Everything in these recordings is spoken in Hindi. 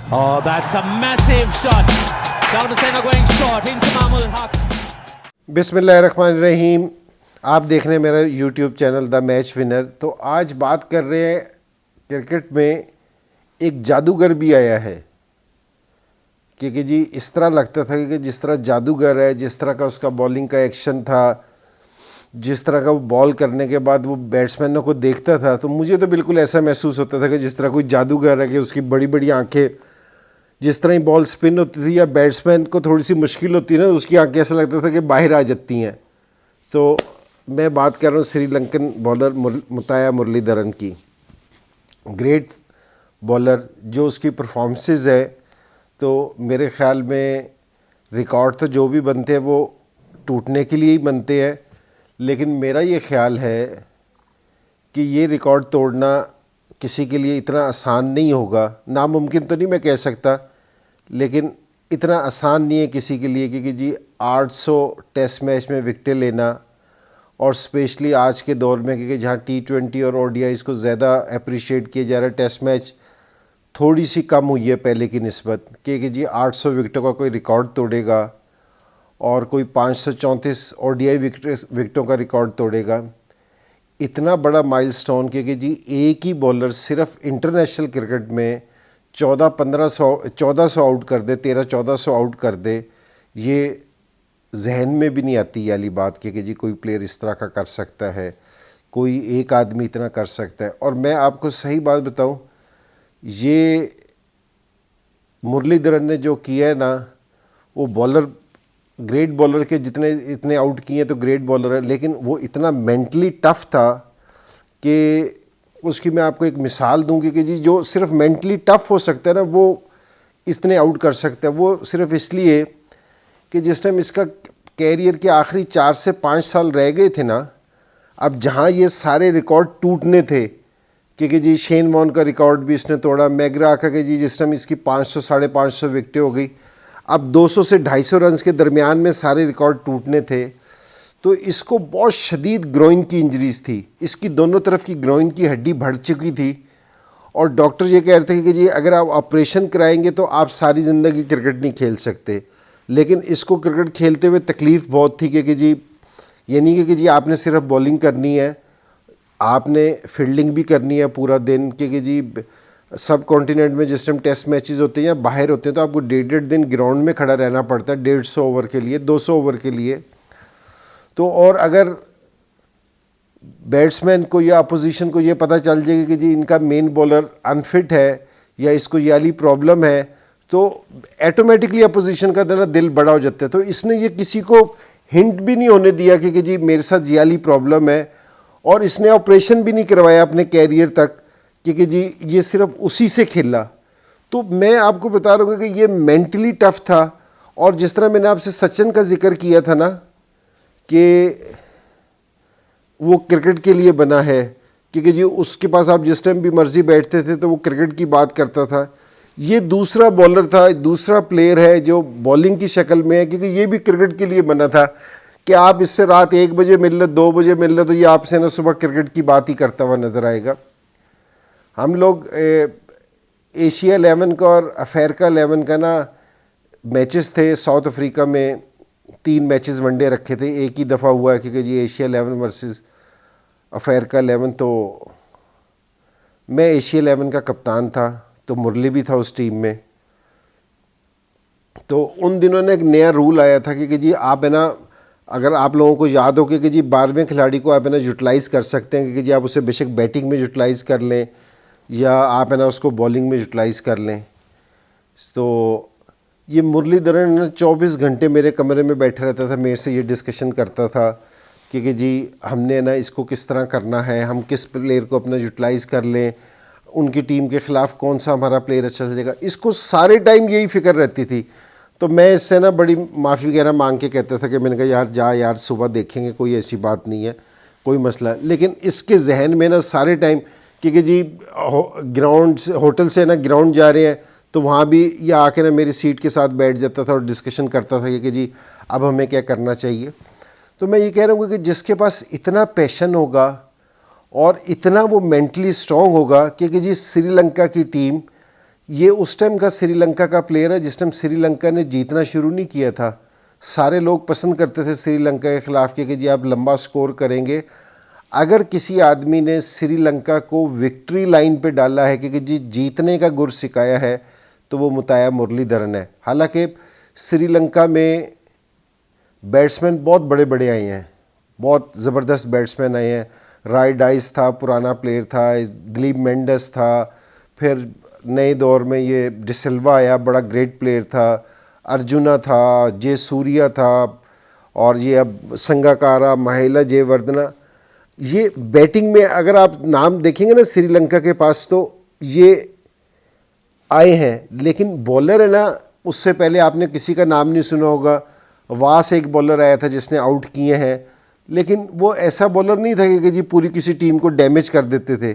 Oh, that's a massive shot. Down to centre going short into Mahmood Haq. बिस्मिल्लाहिर्रहमानिर्रहीम। आप देख रहे हैं मेरा YouTube channel the match winner. तो आज बात कर रहे हैं क्रिकेट में एक जादूगर भी आया है, क्योंकि जी इस तरह लगता था कि जिस तरह जादूगर है, जिस तरह का उसका बॉलिंग का एक्शन था, जिस तरह का वो बॉल करने के बाद वो बैट्समैनों को देखता था, तो मुझे तो बिल्कुल ऐसा महसूस होता था कि जिस तरह कोई जादूगर है, कि उसकी बड़ी बड़ी आंखें, जिस तरह ही बॉल स्पिन होती थी या बैट्समैन को थोड़ी सी मुश्किल होती है ना, उसकी आंखें ऐसा लगता था कि बाहर आ जाती हैं। तो मैं बात कर रहा हूँ श्रीलंकन बॉलर मुताया मुरलीधरन की। ग्रेट बॉलर, जो उसकी परफॉर्मेंसेस है, तो मेरे ख़्याल में रिकॉर्ड तो जो भी बनते हैं वो टूटने के लिए ही बनते हैं, लेकिन मेरा ये ख्याल है कि ये रिकॉर्ड तोड़ना किसी के लिए इतना आसान नहीं होगा। नामुमकिन तो नहीं मैं कह सकता, लेकिन इतना आसान नहीं है किसी के लिए, क्योंकि जी 800 टेस्ट मैच में विकेटें लेना, और स्पेशली आज के दौर में, क्योंकि जहाँ T20 और ODI को ज़्यादा अप्रिशिएट किया जा रहा है, टेस्ट मैच थोड़ी सी कम हुई है पहले की निस्बत, क्योंकि जी 800 विकेटों का कोई रिकॉर्ड तोड़ेगा और कोई 534 ODI विकेटों का रिकॉर्ड तोड़ेगा। इतना बड़ा माइलस्टोन, क्योंकि जी एक ही बॉलर सिर्फ इंटरनेशनल क्रिकेट में 1400 आउट कर दे, 1300-1400 आउट कर दे, ये जहन में भी नहीं आती ये वाली बात, क्योंकि जी कोई प्लेयर इस तरह का कर सकता है, कोई एक आदमी इतना कर सकता है। और मैं आपको सही बात बताऊं, ये मुरलीधरन ने जो किया है ना, वो बॉलर, ग्रेट बॉलर के जितने इतने आउट किए तो ग्रेट बॉलर है, लेकिन वो इतना मेंटली टफ था कि उसकी मैं आपको एक मिसाल दूंगी कि जी जो सिर्फ मेंटली टफ हो सकता है ना, वो इतने आउट कर सकता है। वो सिर्फ इसलिए कि जिस टाइम इसका कैरियर के आखिरी 4 से 5 साल रह गए थे ना, अब जहाँ ये सारे रिकॉर्ड टूटने थे, क्योंकि जी शेन वॉर्न का रिकॉर्ड भी इसने तोड़ा, मैकग्रा के जी जिस टाइम इसकी 500-550 विकेटें हो गई, अब 200 से 250 रन के दरमियान में सारे रिकॉर्ड टूटने थे। तो इसको बहुत शदीद ग्रोइन की इंजरीज थी, इसकी दोनों तरफ की ग्रोइन की हड्डी बढ़ चुकी थी, और डॉक्टर ये कह रहे थे कि जी अगर आप ऑपरेशन कराएंगे तो आप सारी ज़िंदगी क्रिकेट नहीं खेल सकते। लेकिन इसको क्रिकेट खेलते हुए तकलीफ़ बहुत थी, क्योंकि जी ये नहीं कि जी आपने सिर्फ बॉलिंग करनी है, आपने फील्डिंग भी करनी है पूरा दिन, क्योंकि जी सब कॉन्टिनेंट में जिस टाइम टेस्ट मैचेस होते हैं या बाहर होते हैं तो आपको 1.5 दिन ग्राउंड में खड़ा रहना पड़ता है, 150 ओवर के लिए, 200 ओवर के लिए। तो और अगर बैट्समैन को या अपोजिशन को ये पता चल जाएगा कि जी इनका मेन बॉलर अनफिट है या इसको ये वाली प्रॉब्लम है, तो ऑटोमेटिकली अपोजिशन का ना दिल बड़ा हो जाता है। तो इसने ये किसी को हिंट भी नहीं होने दिया कि जी मेरे साथ ये वाली प्रॉब्लम है, और इसने ऑपरेशन भी नहीं करवाया अपने कैरियर तक, क्योंकि जी ये सिर्फ उसी से खेला। तो मैं आपको बता रहा हूँ कि ये मेंटली टफ था। और जिस तरह मैंने आपसे सचिन का जिक्र किया था ना कि वो क्रिकेट के लिए बना है, क्योंकि जी उसके पास आप जिस टाइम भी मर्जी बैठते थे तो वो क्रिकेट की बात करता था। ये दूसरा बॉलर था, दूसरा प्लेयर है जो बॉलिंग की शक्ल में है, क्योंकि ये भी क्रिकेट के लिए बना था कि आप इससे रात 1 बजे मिल ले, 2 बजे मिल ले, तो ये आपसे ना सुबह क्रिकेट की बात ही करता हुआ नज़र आएगा। हम लोग एशिया 11 का और अफ्रीका 11 का ना मैचेस थे साउथ अफ्रीका में, 3 मैचेस वनडे रखे थे, एक ही दफ़ा हुआ है, क्योंकि जी एशिया 11 वर्सेस अफ्रीका 11। तो मैं एशिया 11 का कप्तान था, तो मुरली भी था उस टीम में। तो उन दिनों ने एक नया रूल आया था कि जी आप है ना, अगर आप लोगों को याद हो कि जी 12वें खिलाड़ी को आप है ना यूटिलाइज़ कर सकते हैं, क्योंकि जी आप उसे बेशक बैटिंग में यूटिलाइज़ कर लें या आप है ना उसको बॉलिंग में यूटिलाइज़ कर लें। तो ये मुरलीधरन ना 24 घंटे मेरे कमरे में बैठा रहता था, मेरे से ये डिस्कशन करता था कि जी हमने ना इसको किस तरह करना है, हम किस प्लेयर को अपना यूटिलाइज़ कर लें, उनकी टीम के ख़िलाफ़ कौन सा हमारा प्लेयर अच्छा चलेगा, इसको सारे टाइम यही फ़िक्र रहती थी। तो मैं इससे ना बड़ी माफ़ी वगैरह मांग के कहता था कि मैंने कहा यार जा यार, सुबह देखेंगे, कोई ऐसी बात नहीं है, कोई मसला। लेकिन इसके जहन में ना सारे टाइम, क्योंकि जी ग्राउंड से, होटल से ना ग्राउंड जा रहे हैं, तो वहाँ भी ये आके ना मेरी सीट के साथ बैठ जाता था और डिस्कशन करता था कि जी अब हमें क्या करना चाहिए। तो मैं ये कह रहा हूँ कि जिसके पास इतना पैशन होगा और इतना वो मेंटली स्ट्रॉन्ग होगा, क्योंकि जी श्रीलंका की टीम ये उस टाइम का श्रीलंका का प्लेयर है जिस टाइम श्रीलंका ने जीतना शुरू नहीं किया था। सारे लोग पसंद करते थे श्रीलंका के ख़िलाफ़ कि जी आप लंबा स्कोर करेंगे। अगर किसी आदमी ने श्रीलंका को विक्ट्री लाइन पे डाला है कि जी जीतने का गुर सिखाया है तो वो मुताया मुरलीधरन है। हालांकि श्रीलंका में बैट्समैन बहुत बड़े बड़े आए हैं, बहुत ज़बरदस्त बैट्समैन आए हैं। राय डाइस था, पुराना प्लेयर था, ग्लीब मेंडस था, फिर नए दौर में ये डिसिल्वा आया, बड़ा ग्रेट प्लेयर था, अर्जुना था, जे सूर्या था, और ये अब संगाकारा, महिला जयवर्धना। ये बैटिंग में अगर आप नाम देखेंगे ना श्रीलंका के पास तो ये आए हैं, लेकिन बॉलर है ना, उससे पहले आपने किसी का नाम नहीं सुना होगा। वास एक बॉलर आया था जिसने आउट किए हैं, लेकिन वो ऐसा बॉलर नहीं था कि जी पूरी किसी टीम को डैमेज कर देते थे।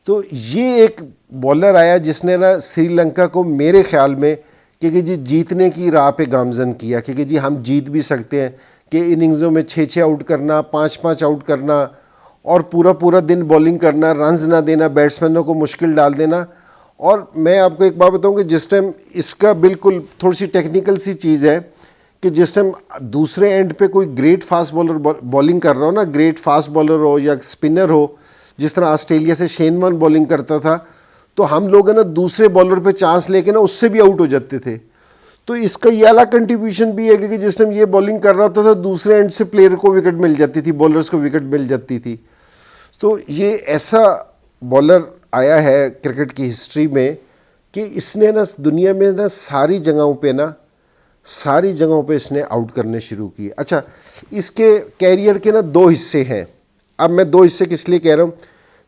तो ये एक बॉलर आया जिसने ना श्रीलंका को मेरे ख्याल में कि जी जीतने की राह पे गामजन किया कि जी हम जीत भी सकते हैं, कि इनिंग्सों में 6-6 आउट करना, 5-5 आउट करना और पूरा पूरा दिन बॉलिंग करना, रन्स ना देना, बैट्समैनों को मुश्किल डाल देना। और मैं आपको एक बात बताऊं कि जिस टाइम इसका बिल्कुल थोड़ी सी टेक्निकल सी चीज़ है कि जिस टाइम दूसरे एंड पे कोई ग्रेट फास्ट बॉलर बॉलिंग कर रहा हो ना, ग्रेट फास्ट बॉलर हो या स्पिनर हो, जिस तरह ऑस्ट्रेलिया से शेन वॉर्न बॉलिंग करता था, तो हम लोग है ना दूसरे बॉलर पे चांस लेके ना उससे भी आउट हो जाते थे। तो इसका ये अलग कंट्रीब्यूशन भी है कि जिस टाइम ये बॉलिंग कर रहा था तो दूसरे एंड से प्लेयर को विकेट मिल जाती थी, बॉलर्स को विकेट मिल जाती थी। तो ये ऐसा बॉलर आया है क्रिकेट की हिस्ट्री में कि इसने ना दुनिया में ना सारी जगहों पे इसने आउट करने शुरू किए। अच्छा, इसके कैरियर के ना 2 हिस्से हैं। अब मैं 2 हिस्से किस लिए कह रहा हूँ,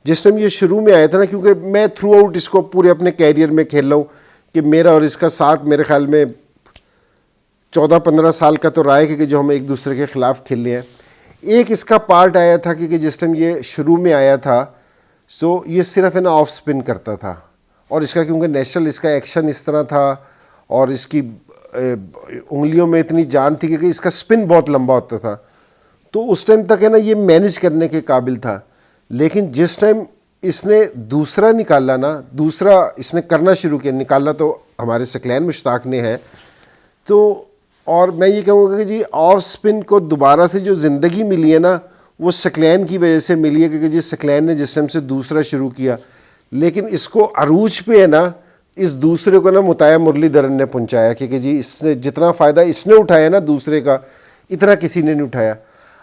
जिस टाइम ये शुरू में आया था ना, क्योंकि मैं थ्रू आउट इसको पूरे अपने कैरियर में खेल रहा हूँ कि मेरा और इसका साथ मेरे ख्याल में 14-15 साल का तो रहा है कि जो हम एक दूसरे के ख़िलाफ़ खेले हैं। एक इसका पार्ट आया था कि जिस टाइम ये शुरू में आया था सो ये सिर्फ है ना ऑफ स्पिन करता था, और इसका क्योंकि नेशनल इसका एक्शन इस तरह था और इसकी उंगलियों में इतनी जान थी कि इसका स्पिन बहुत लंबा होता था, तो उस टाइम तक है ना ये मैनेज करने के काबिल था। लेकिन जिस टाइम इसने दूसरा निकाला ना, दूसरा इसने करना शुरू किया, निकाला तो हमारे सकलैन मुश्ताक ने है, तो और मैं ये कहूँगा कि जी ऑफ स्पिन को दोबारा से जो ज़िंदगी मिली है ना वो सकलैन की वजह से मिली है, क्योंकि जी सकलैन ने जिस टाइम से दूसरा शुरू किया, लेकिन इसको अरूज पे है ना इस दूसरे को ना मुताया मुरलीधरन ने पहुँचाया, क्योंकि जी इसने जितना फ़ायदा इसने उठाया ना दूसरे का, इतना किसी ने नहीं उठाया।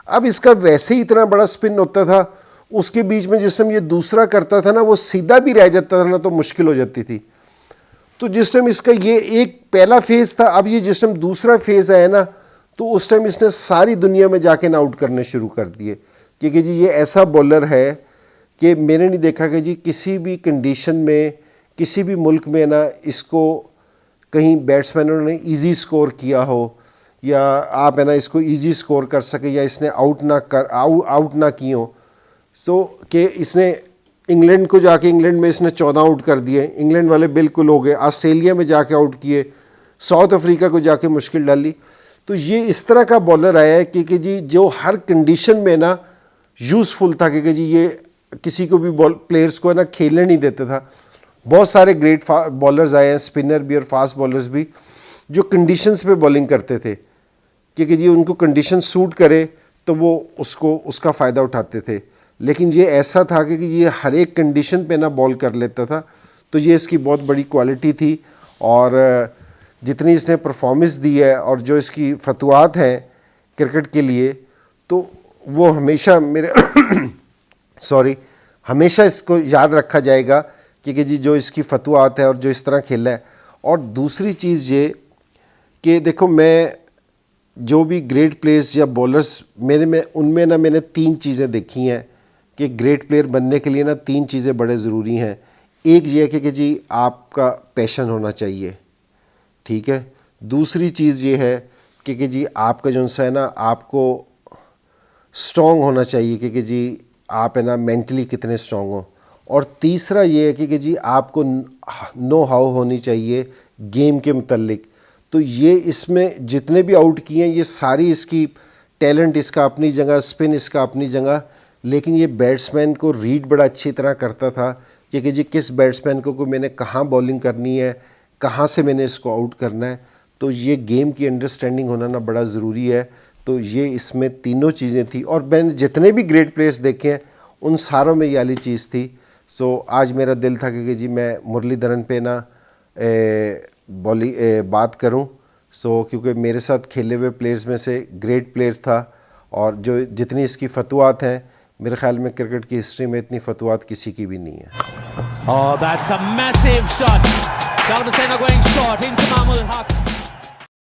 अब इसका वैसे ही इतना बड़ा स्पिन होता था, उसके बीच में जिस टाइम ये दूसरा करता था ना वो सीधा भी रह जाता था ना तो मुश्किल हो जाती थी। तो जिस टाइम इसका ये एक पहला फेज़ था, अब ये जिस टाइम दूसरा फेज़ आया ना तो उस टाइम इसने सारी दुनिया में जाके ना आउट करने शुरू कर दिए, क्योंकि जी ये ऐसा बॉलर है कि मैंने नहीं देखा कि जी किसी भी कंडीशन में किसी भी मुल्क में ना इसको कहीं बैट्समैनों ने इजी स्कोर किया हो, या आप है ना इसको इजी स्कोर कर सके, या इसने आउट ना किए हो। सो कि इसने इंग्लैंड को जाके, इंग्लैंड में इसने 14 आउट कर दिए, इंग्लैंड वाले बिल्कुल हो गए, ऑस्ट्रेलिया में जाके आउट किए, साउथ अफ्रीका को जाके मुश्किल डाली। तो ये इस तरह का बॉलर आया है कि जी जो हर कंडीशन में ना यूज़फुल था, कि जी ये किसी को भी प्लेयर्स को है ना खेलने नहीं देता था। बहुत सारे ग्रेट बॉलर्स आए हैं, स्पिनर भी और फास्ट बॉलर्स भी, जो कंडीशंस पे बॉलिंग करते थे, क्योंकि जी उनको कंडीशन सूट करे तो वो उसका फ़ायदा उठाते थे। लेकिन ये ऐसा था कि ये हर एक कंडीशन पे ना बॉल कर लेता था, तो ये इसकी बहुत बड़ी क्वालिटी थी। और जितनी इसने परफॉर्मेंस दी है और जो इसकी फतवात हैं क्रिकेट के लिए, तो वो हमेशा मेरे हमेशा इसको याद रखा जाएगा, क्योंकि जी जो इसकी फतवात है और जो इस तरह खेला है। और दूसरी चीज़ ये कि देखो, मैं जो भी ग्रेट प्लेयर्स या बॉलर्स उनमें ना मैंने 3 चीज़ें देखी हैं कि ग्रेट प्लेयर बनने के लिए ना 3 चीज़ें बड़े ज़रूरी हैं। एक ये है कि जी आपका पैशन होना चाहिए, ठीक है। दूसरी चीज़ ये है कि जी आपका जो है ना आपको स्ट्रॉन्ग होना चाहिए, कि जी आप है ना मेंटली कितने स्ट्रॉन्ग हो। और तीसरा ये है कि जी आपको नो हाउ होनी चाहिए गेम के मुतल्लिक। तो ये इसमें जितने भी आउट किए हैं ये सारी इसकी टैलेंट इसका अपनी जगह, स्पिन इसका अपनी जगह, लेकिन ये बैट्समैन को रीड बड़ा अच्छी तरह करता था कि जी किस बैट्समैन को मैंने कहाँ बॉलिंग करनी है, कहाँ से मैंने इसको आउट करना है। तो ये गेम की अंडरस्टैंडिंग होना ना बड़ा ज़रूरी है। तो ये इसमें तीनों चीज़ें थी और मैंने जितने भी ग्रेट प्लेयर्स देखे हैं उन सारों में ये वाली चीज़ थी। सो आज मेरा दिल था कि जी मैं मुरलीधरन पे ना बात करूं। सो क्योंकि मेरे साथ खेले हुए प्लेयर्स में से ग्रेट प्लेयर्स था और जो जितनी इसकी फतवात हैं मेरे ख्याल में क्रिकेट की हिस्ट्री में इतनी फतवात किसी की भी नहीं है। Oh, that's a massive shot. Down the centre going short into Mahmud Haq.